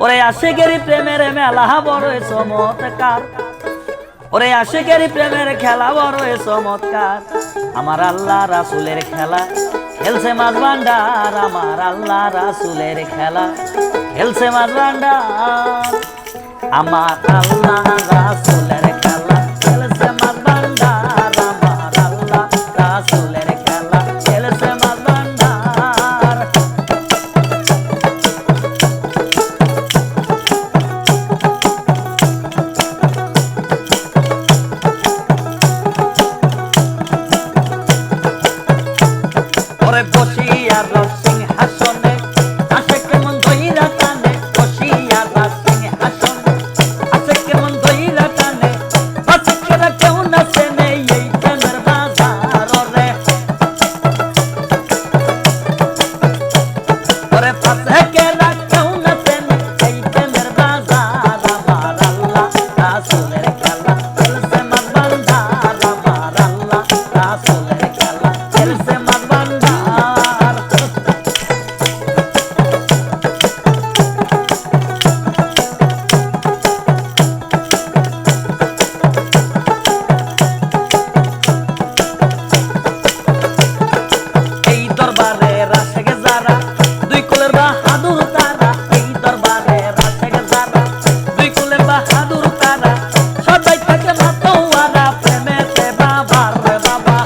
ওরে আশিকের প্রেমের মেলা বড় চমৎকার, ওরে আশিকের প্রেমের খেলা বড় চমৎকার। আমার আল্লাহ রাসূলের খেলা খেলছে মাছ ভান্ডার, আমার আল্লাহ রাসূলের খেলা খেলছে মাছ ভান্ডার। আমার আল্লাহ রাসূলের খেলা খেলছে মাছ ভান্ডার, আমার আল্লাহ রাসূলের খেলা খেলছে মাছ ভান্ডার। ওরে বসিয়া সিংহাসনে আসে কেমন দইরা টানে, বসিয়া সিংহাসনে আসে কেমন দইরা টানে, বাচ্চারা কেউ নাচে নেই এই প্রেমের বাজার। ওরে বাচ্চারা কেউ নাচে নেই এই প্রেমের বাজার। আমার আল্লাহ রাসূলের খেলা খেলছে মাছ ভান্ডার, আমার আল্লাহ রাসূলের খেলা খেলছে মাছ ভান্ডার। এই দরবারে রাশে যারা দুই কুলের বাহাদুর তারা, এই দরবারে রাশে যারা দুই কুলের বাহাদুর তারা, সবাই থাকে মাতোয়ারা প্রেমেতে বাবার রে বাবা।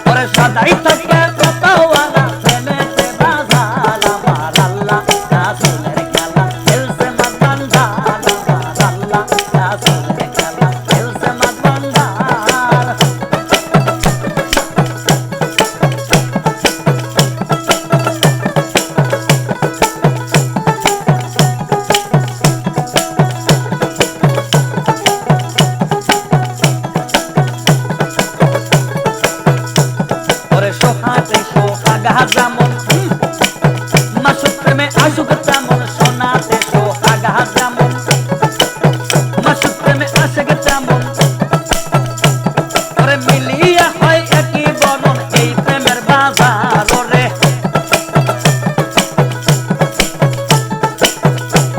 ওরে সদাই থাকে মাতোয়ারা প্রেমেতে বাজার। আমার আল্লাহ রাসূলের খেলা খেলছে মাছ ভান্ডার, আমার আল্লাহ রাসূলের খেলা খেলছে মাছ ভান্ডার। ওরে সোহাগে সোহাগা যেমন মাসুক প্রেমে আশুক তেমন, সোনাতে সোহাগা যেমন মাসুক প্রেমে আশুক তেমন। ওরে মিলিয়া হয় একই বরণ এই প্রেমের বাজার। ওরে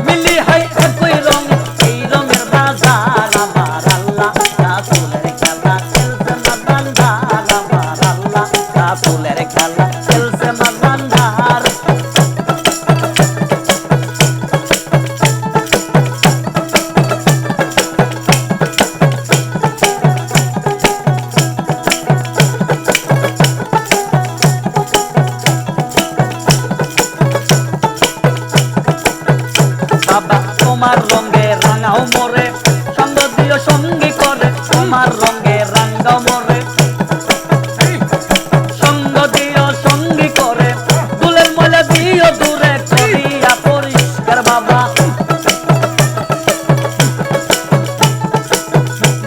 মিলি হয় একই রং এই রঙের বাজার। আমার আল্লাহ রাসূলের খেলা খেলছে মাছ ভান্ডার, আমার আল্লাহ রাসূলের খেলা খেলছে মাছ ভান্ডার। বাবা তোমার রঙে রাঙাও মোরে, সঙ্গ দিও সঙ্গী করে, তোমার রঙে রাঙাও মোরে সঙ্গ দিও সঙ্গী করে, দুলের ময়লা দিও দূরে করিয়া পরিষ্কার বাবা।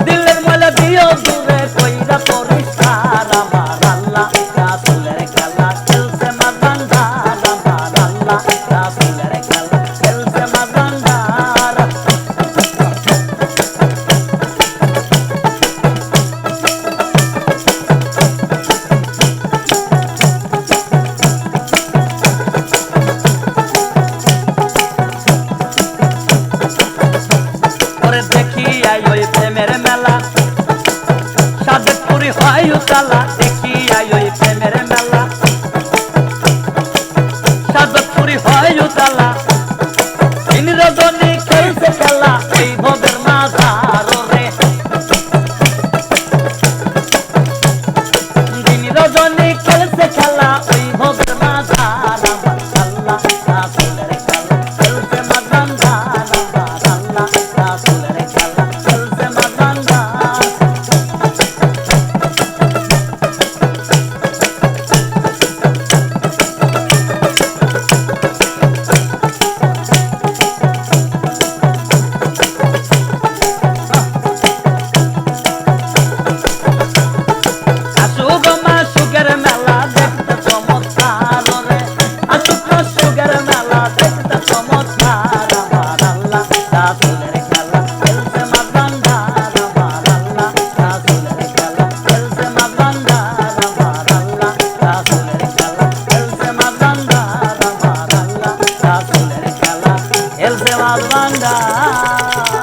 দিলের ময়লা দিও দূরে কইরা পরিষ্কার। আমার আল্লাহ রাসূলের খেলা খেলছে মাছ ভান্ডার, আমার আল্লাহ রাসূলের খেলা খেলছে মাছ ভান্ডার। খেলছে মাছ ভান্ডার